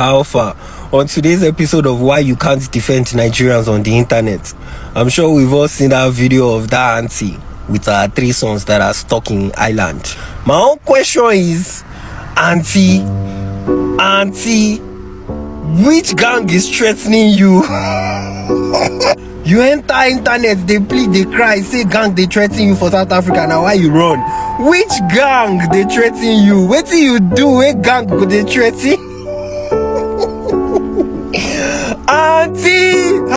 How far? On today's episode of Why You Can't Defend Nigerians on the Internet, I'm sure we've all seen that video of that auntie with her 3 sons that are stuck in Ireland. My own question is, auntie, which gang is threatening you? You enter internet, they plead, they cry, say gang they threaten you for South Africa. Now why you run? Which gang they threaten you? What do you do? What gang go they threaten? Auntie!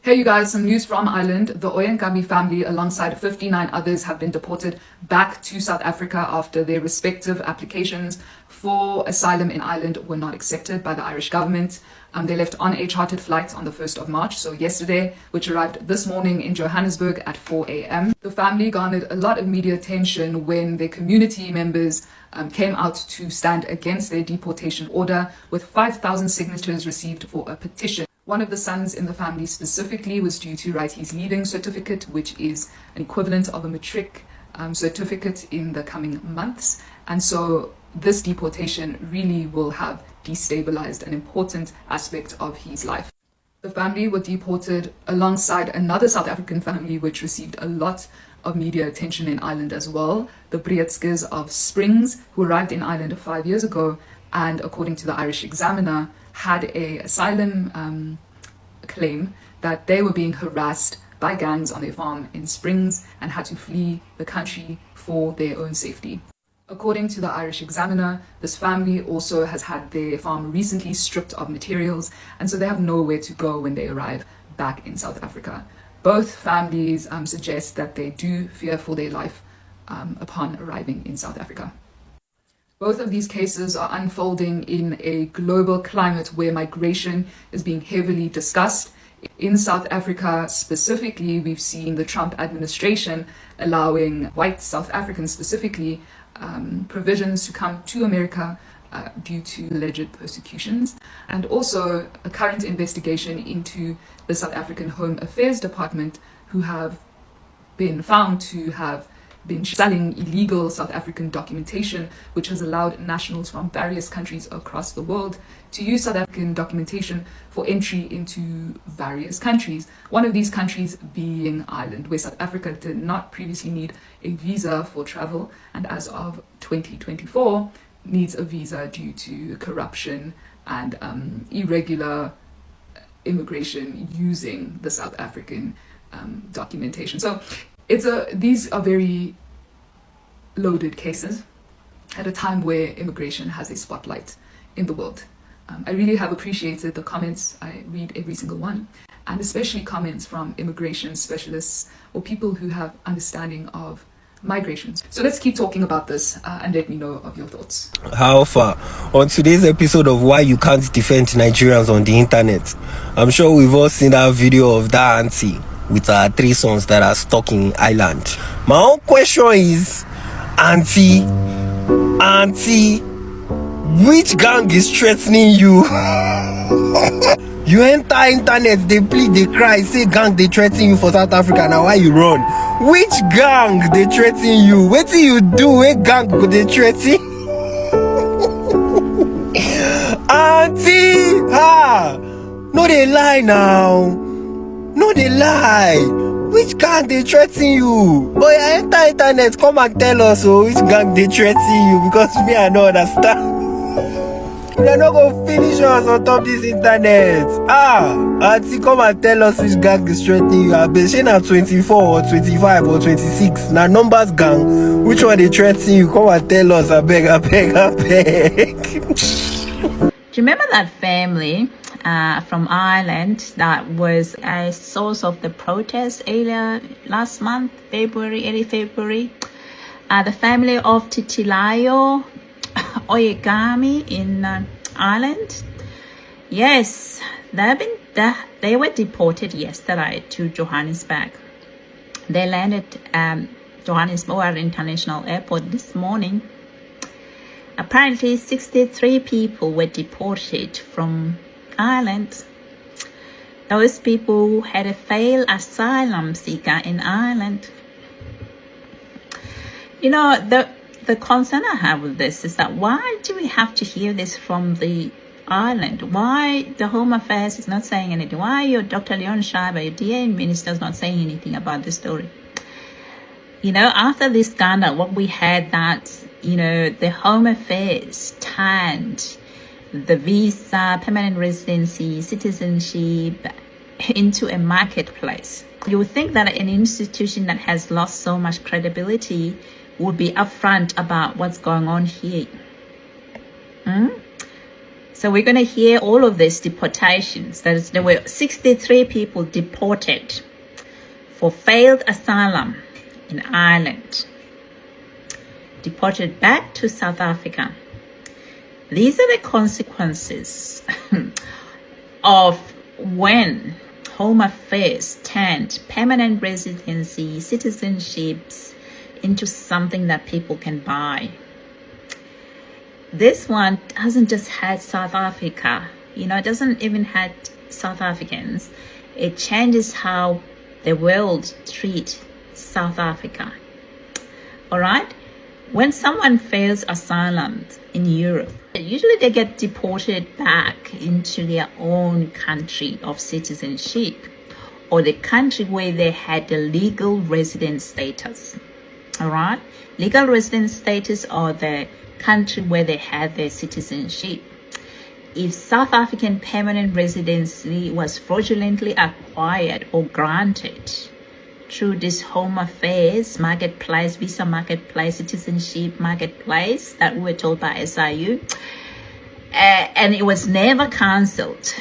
Hey you guys, some news from Ireland. The Oyenkabi family alongside 59 others have been deported back to South Africa after their respective applications for asylum in Ireland were not accepted by the Irish government. They left on a chartered flight on the 1st of March, so yesterday, which arrived this morning in Johannesburg at 4 a.m. The family garnered a lot of media attention when their community members came out to stand against their deportation order, with 5,000 signatures received for a petition. One of the sons in the family specifically was due to write his leaving certificate, which is an equivalent of a matric certificate, in the coming months. And so this deportation really will have destabilized an important aspect of his life. The family were deported alongside another South African family which received a lot of media attention in Ireland as well, the Dep0rted of Springs, who arrived in Ireland 5 years ago and, according to the Irish Examiner, had a asylum claim that they were being harassed by gangs on their farm in Springs and had to flee the country for their own safety. According to the Irish Examiner, this family also has had their farm recently stripped of materials, and so they have nowhere to go when they arrive back in South Africa. Both families suggest that they do fear for their life upon arriving in South Africa. Both of these cases are unfolding in a global climate where migration is being heavily discussed. In South Africa specifically, we've seen the Trump administration allowing white South Africans specifically provisions to come to America due to alleged persecutions, and also a current investigation into the South African Home Affairs Department, who have been found to have been selling illegal South African documentation, which has allowed nationals from various countries across the world to use South African documentation for entry into various countries. One of these countries being Ireland, where South Africa did not previously need a visa for travel, and as of 2024 needs a visa due to corruption and irregular immigration using the South African documentation. So these are very loaded cases at a time where immigration has a spotlight in the world. I really have appreciated the comments. I read every single one, and especially comments from immigration specialists or people who have understanding of migrations. So let's keep talking about this and let me know of your thoughts. How far? On today's episode of Why You Can't Defend Nigerians on the Internet, I'm sure we've all seen that video of that auntie with her 3 sons that are stuck in Ireland. My own question is, auntie, which gang is threatening you? You enter internet, they plead, they cry, say gang they threaten you for South Africa. Now why you run? Which gang they threaten you? What do you do? What gang go they threaten? Auntie, no they lie now. No, they lie. Which gang they threaten you? Boy, I enter internet, come and tell us which gang they threaten you, because me I don't understand. They're not gonna finish us on top this internet. Auntie, come and tell us which gang is threatening you. I bet she na 24 or 25 or 26. Now numbers gang. Which one they threaten you? Come and tell us. I beg. Do you remember that family from Ireland that was a source of the protest earlier last month, early February? The family of Titilayo Oyegami in Ireland. Yes, they were deported yesterday to Johannesburg. They landed Johannesburg International Airport this morning. Apparently 63 people were deported from Ireland. Those people had a failed asylum seeker in Ireland. You know, the concern I have with this is that why do we have to hear this from the island? Why the Home Affairs is not saying anything? Why your Dr. Leon Schreiber, your DA minister, is not saying anything about this story? You know, after this scandal, what we had that, you know, the Home Affairs turned the visa, permanent residency, citizenship into a marketplace. You would think that an institution that has lost so much credibility would be upfront about what's going on here. So we're going to hear all of these deportations. There were 63 people deported for failed asylum in Ireland, deported back to South Africa. These are the consequences of when Home Affairs turned permanent residency, citizenships into something that people can buy. This one doesn't just hurt South Africa, you know, it doesn't even hurt South Africans. It changes how the world treats South Africa. All right? When someone fails asylum in Europe, usually they get deported back into their own country of citizenship or the country where they had the legal resident status. All right? Legal resident status or the country where they had their citizenship. If South African permanent residency was fraudulently acquired or granted through this Home Affairs marketplace, visa marketplace, citizenship marketplace that we were told by SIU, and it was never cancelled,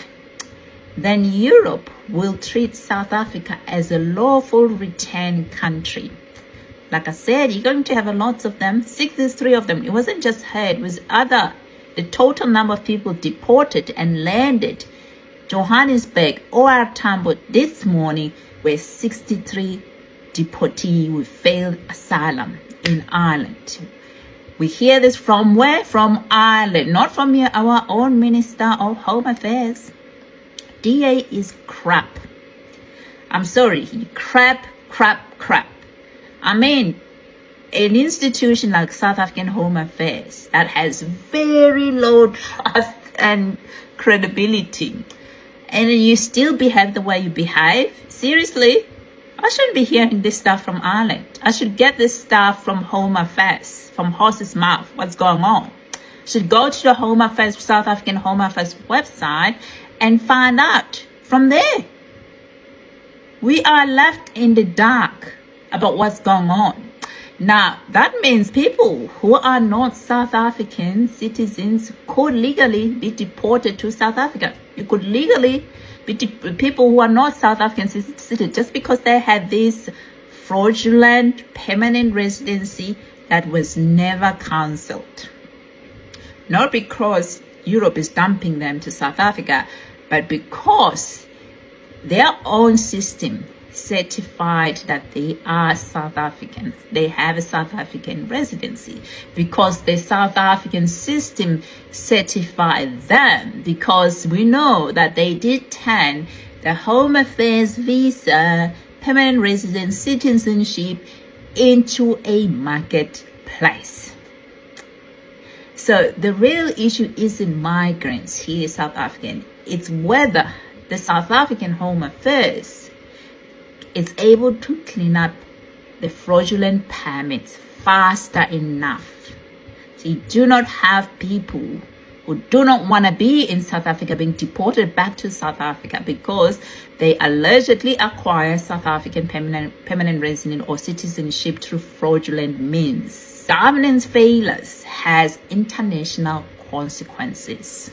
then Europe will treat South Africa as a lawful return country. Like I said, you're going to have a lot of them, 63 of them. It wasn't just her, it was other. The total number of people deported and landed Johannesburg or Tambo this morning were 63 deportees with failed asylum in Ireland. We hear this from where? From Ireland, not from our own Minister of Home Affairs. DA is crap. I'm sorry, crap. I mean, an institution like South African Home Affairs that has very low trust and credibility, and you still behave the way you behave? Seriously? I shouldn't be hearing this stuff from Ireland. I should get this stuff from Home Affairs, from horse's mouth, what's going on. I should go to the Home Affairs, South African Home Affairs website and find out from there. We are left in the dark about what's going on. Now, that means people who are not South African citizens could legally be deported to South Africa. You could legally be people who are not South African citizens just because they had this fraudulent permanent residency that was never cancelled. Not because Europe is dumping them to South Africa, but because their own system certified that they are South Africans. They have a South African residency because the South African system certified them, because we know that they did turn the Home Affairs visa, permanent residence, citizenship into a marketplace. So the real issue isn't migrants here, South African. It's whether the South African Home Affairs is able to clean up the fraudulent permits faster enough. So you do not have people who do not want to be in South Africa being deported back to South Africa because they allegedly acquire South African permanent resident or citizenship through fraudulent means. Governance failures has international consequences.